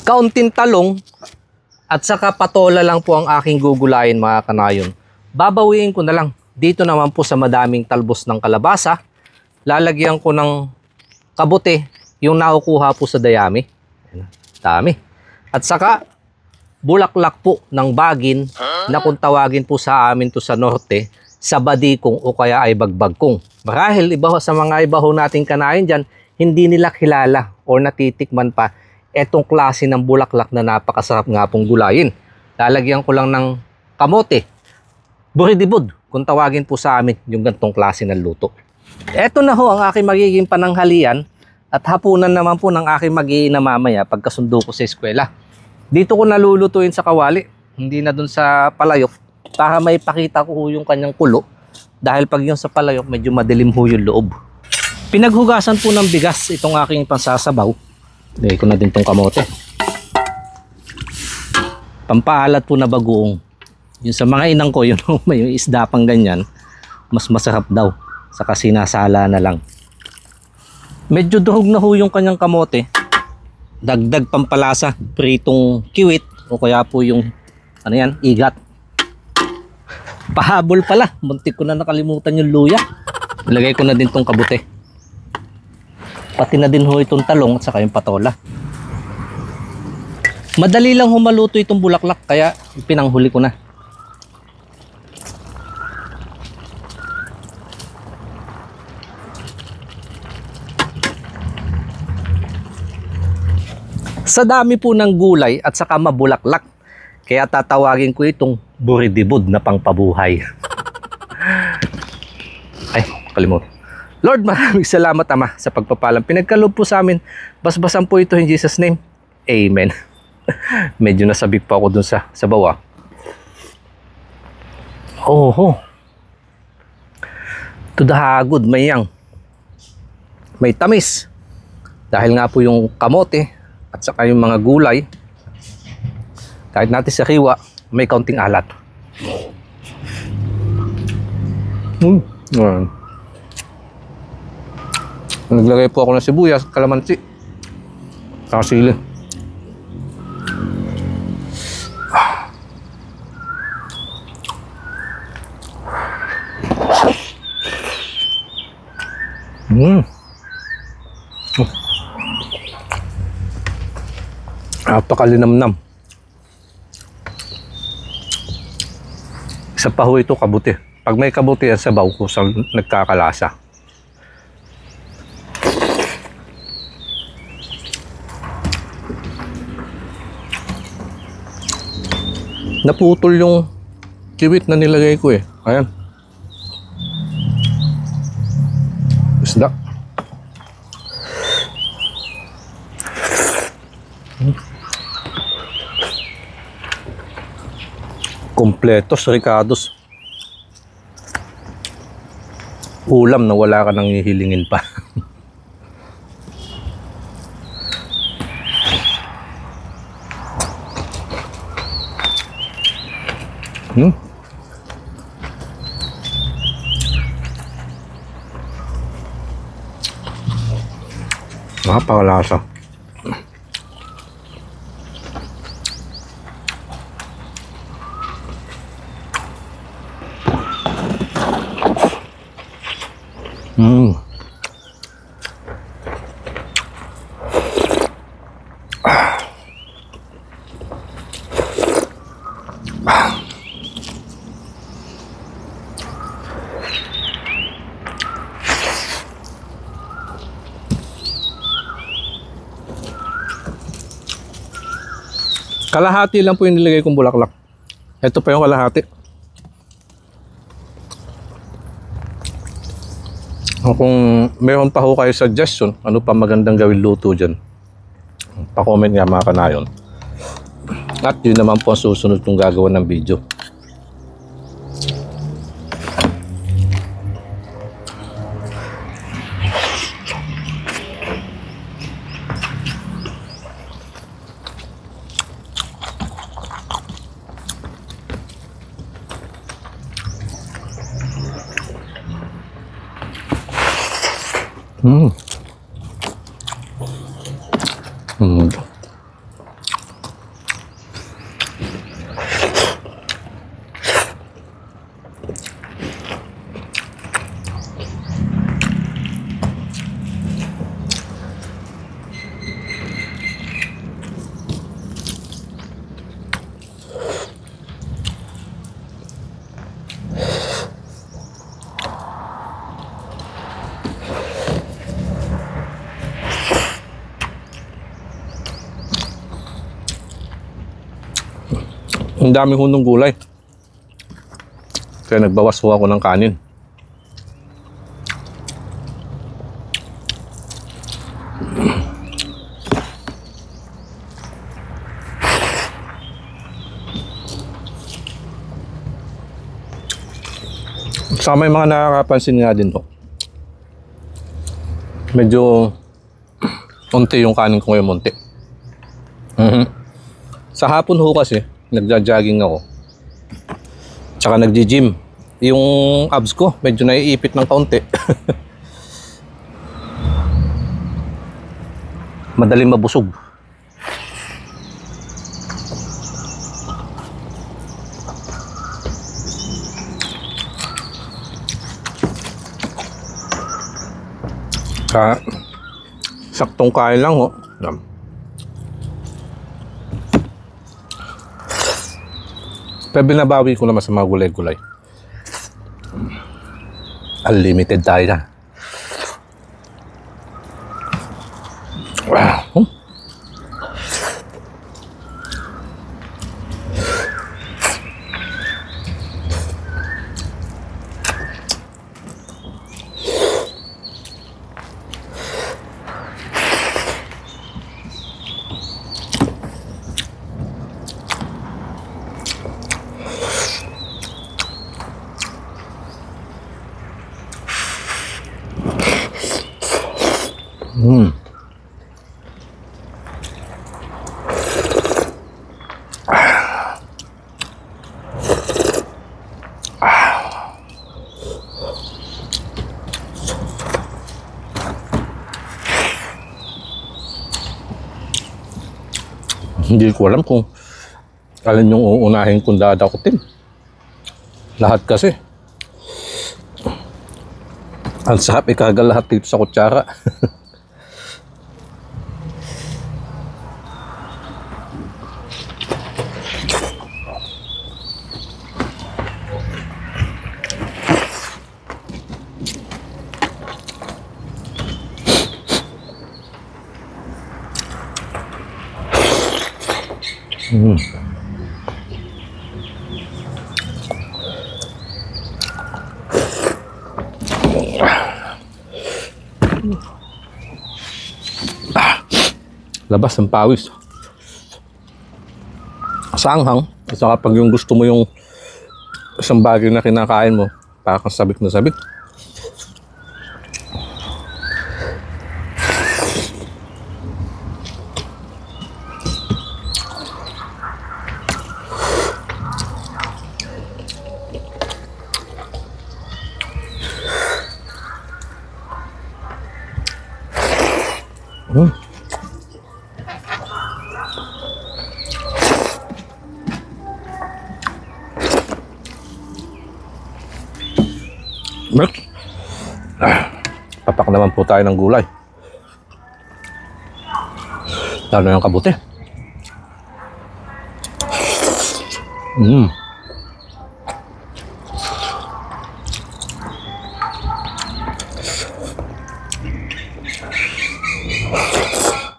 kaunting talong at saka patola lang po ang aking gugulayin mga kanayon. Babawiin ko na lang dito naman po sa madaming talbos ng kalabasa. Lalagyan ko ng kabote yung nakukuha po sa dayami. Dami. At saka bulaklak po ng bagin na kung tawagin po sa amin to sa norte, sa badikong o kaya ay bagbagkong. Marahil iba sa mga iba ho nating kanain dyan, hindi nila kilala o natitikman pa etong klase ng bulaklak na napakasarap nga pong gulayin. Lalagyan ko lang ng kamote, buridibud kung tawagin po sa amin yung gantong klase ng luto. Eto na ho ang aking magiging pananghalian at hapunan naman po ng aking mag-iina mamaya pagkasundo ko sa eskwela. Dito ko nalulutuin sa kawali, hindi na dun sa palayok, para may pakita ko yung kanyang kulo. Dahil pag yung sa palayok, medyo madilim ho yung loob. Pinaghugasan po ng bigas itong aking pansasabaw. Lagay ko na din tong kamote. Pampaalat po na bagoong. Yung sa mga inang ko, yung may isda pang ganyan, mas masarap daw. Saka sinasala na lang. Medyo durog na ho yung kanyang kamote. Dagdag pampalasa, pritong kiwit o kaya po yung ano yan, igat. Pahabol pala, muntik ko na nakalimutan yung luya. Ilagay ko na din tong kabute. Pati na din ho itong talong at saka yung patola. Madali lang humaluto itong bulaklak kaya pinanghuli ko na. Sa dami po ng gulay at saka mabulaklak, kaya tatawagin ko itong buridibud na pangpabuhay. Ay, kalimut. Lord, maraming salamat Ama sa pagpapalang pinagkaloob po sa amin. Basbasan po ito in Jesus' name. Amen. Medyo nasabik pa ako dun sa bawa. Oh. To the hagod, mayang. May tamis. Dahil nga po yung kamote at saka yung mga gulay, kahit natin sa kiwa, may kaunting alat. Naglagay po ako ng sibuyas, kalamansi, saka sili. Napakalinamnam. Isa pa ho ito, kabuti. Pag may kabuti yan sa baw ko, sa nagkakalasa. Naputol yung kiwit na nilagay ko eh. Ayan. Isda. Kompletos, ricados. Ulam na wala ka nang hihilingin pa. Napakalasa. Kalahati lang po yung nilagay kong bulaklak. Ito pa yung kalahati. Kung mayroon pa ho kayo suggestion, ano pa magandang gawin luto dyan, pa-comment nga mga kanayon. At yun naman po ang susunod kong gagawa ng video. Ang dami ho ng gulay. Kaya nagbawas ho ako ng kanin. Saka may mga nakakapansin nga din ho. Medyo unti yung kanin ko ngayon, unti. Sa hapon ho kasi, nagja-jogging ako. Tsaka nagji-gym. Yung abs ko, medyo naiipit ng kaunti. Madaling mabusog. Saktong kain lang ho. Pero binabawi ko naman sa mga gulay-gulay. Unlimited tayo na. Hindi ko alam kung alin yung uunahin kong dadakutin. Lahat kasi. Ang sarap ikagal lahat dito sa kutsara. Labas ng pawis. Sa anghang, at saka pag yung gusto mo yung isang bagay na kinakain mo, parang sabik na sabik. Papak naman po tayo ng gulay. Lalo yung kabuti.